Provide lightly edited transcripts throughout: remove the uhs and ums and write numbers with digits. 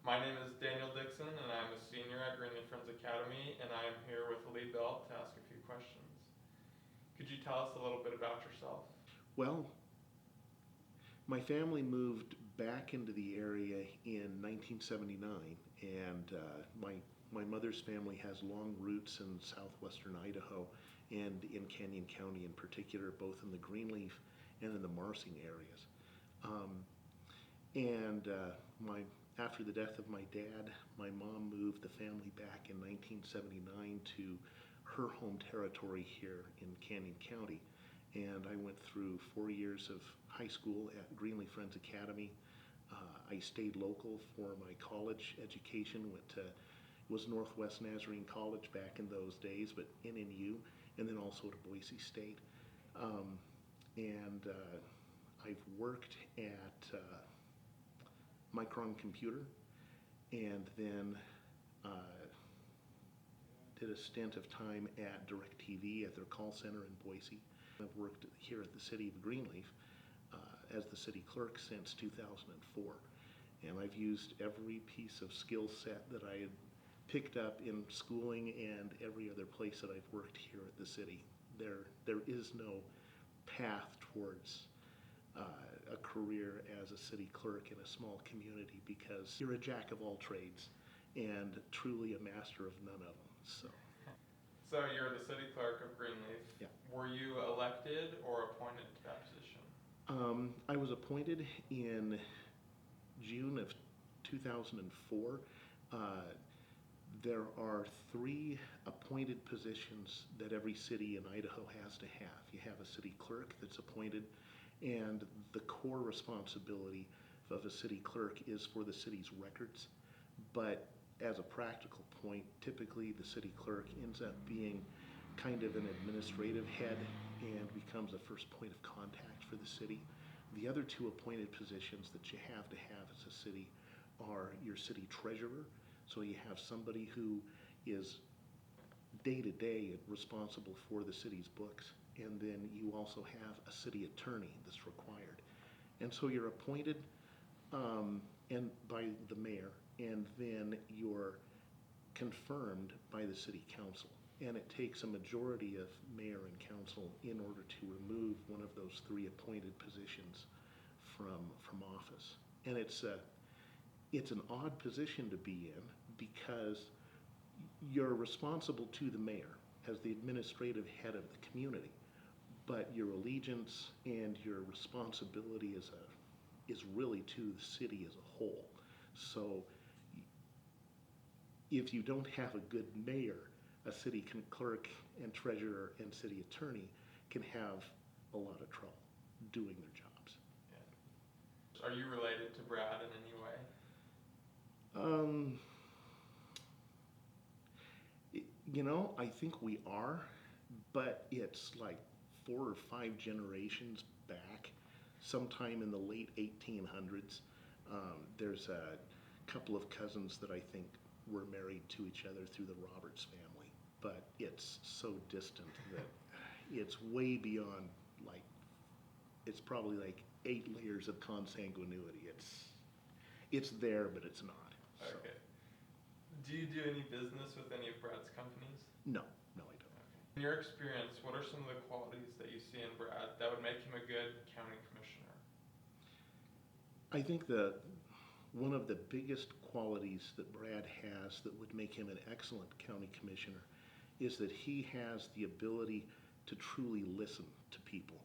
My name is Daniel Dixon, and I'm a senior at Greenleaf Academy, and I am here with Lee Belt to ask a few questions. Could you tell us a little bit about yourself? Well, my family moved back into the area in 1979, and my mother's family has long roots in southwestern Idaho and in Canyon County in particular, both in the Greenleaf and in the Marsing areas. Um, and after the death of my dad, my mom moved the family back in 1979 to her home territory here in Canyon County. And I went through 4 years of high school at Greenleaf Friends Academy. I stayed local for my college education, it was Northwest Nazarene College back in those days, but NNU, and then also to Boise State. Um, and I've worked at Micron Computer, and then did a stint of time at DirecTV at their call center in Boise. I've worked here at the city of Greenleaf as the city clerk since 2004. And I've used every piece of skill set that I had picked up in schooling and every other place that I've worked here at the city. There is no path towards a career as a city clerk in a small community because you're a jack of all trades and truly a master of none of them. So you're the city clerk of Greenleaf. Yeah. Were you elected or appointed to that position? I was appointed in June of 2004. There are 3 appointed positions that every city in Idaho has to have. You have a city clerk that's appointed, and the core responsibility of a city clerk is for the city's records. But as a practical point, typically the city clerk ends up being kind of an administrative head and becomes the first point of contact for the city. The other 2 appointed positions that you have to have as a city are your city treasurer. So you have somebody who is day-to-day responsible for the city's books, and then you also have a city attorney that's required. And so you're appointed and by the mayor, and then you're confirmed by the city council. And it takes a majority of mayor and council in order to remove one of those 3 appointed positions from office. And it's an odd position to be in because you're responsible to the mayor as the administrative head of the community, but your allegiance and your responsibility is really to the city as a whole. So if you don't have a good mayor, a city clerk and treasurer and city attorney can have a lot of trouble doing their jobs. Yeah. Are you related to Brad in any way? I think we are, but it's like 4 or 5 generations back, sometime in the late 1800s. There's a couple of cousins that I think were married to each other through the Roberts family, but it's so distant that it's way beyond, like, it's probably like 8 layers of consanguinity. It's there, but it's not. So. Okay. Do you do any business with any of Brad's companies? No, I don't. Okay. In your experience, what are some of the qualities that you see in Brad that would make him a good county commissioner? I think one of the biggest qualities that Brad has that would make him an excellent county commissioner is that he has the ability to truly listen to people,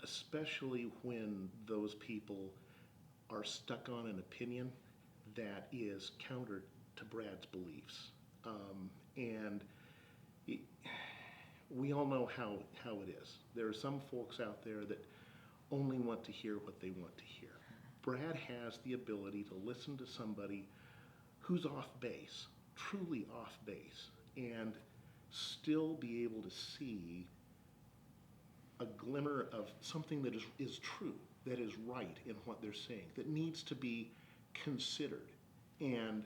especially when those people are stuck on an opinion that is counter to Brad's beliefs. We all know how it is. There are some folks out there that only want to hear what they want to hear. Brad has the ability to listen to somebody who's off base, truly off base, and still be able to see a glimmer of something that is true, that is right in what they're saying, that needs to be considered. And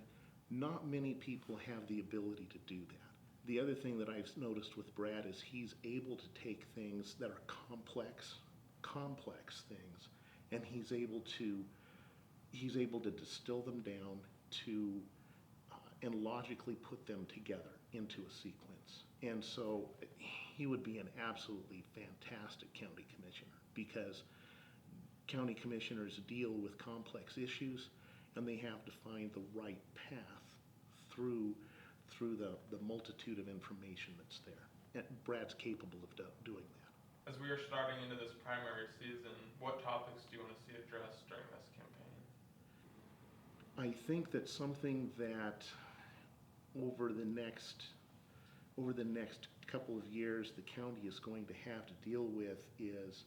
not many people have the ability to do that. The other thing that I've noticed with Brad is he's able to take things that are complex things, and he's able to distill them down to and logically put them together into a sequence. And so he would be an absolutely fantastic county commissioner, because county commissioners deal with complex issues and they have to find the right path through the multitude of information that's there. And Brad's capable of doing that. As we are starting into this primary season, what topics do you want to see addressed during this campaign? I think that something that over the next couple of years the county is going to have to deal with is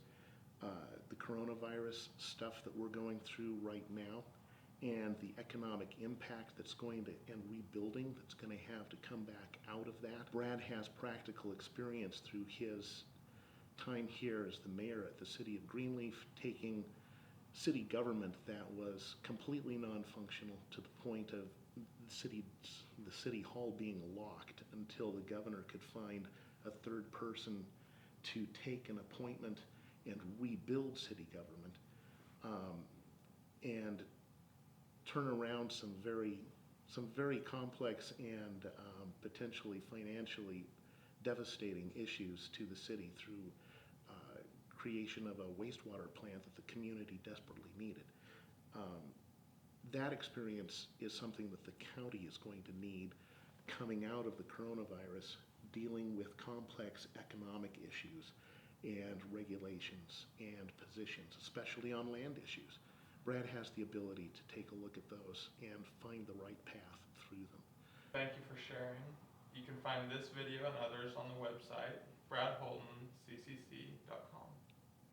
the coronavirus stuff that we're going through right now, and the economic impact that's going to, and rebuilding that's going to have to come back out of that. Brad has practical experience through his time here as the mayor at the city of Greenleaf, taking city government that was completely non-functional to the point of the city hall being locked until the governor could find a third person to take an appointment and rebuild city government, and turn around some very complex and potentially financially devastating issues to the city through creation of a wastewater plant that the community desperately needed. That experience is something that the county is going to need coming out of the coronavirus, dealing with complex economic issues and regulations and positions, especially on land issues. Brad has the ability to take a look at those and find the right path through them. Thank you for sharing. You can find this video and others on the website, bradholtonccc.com.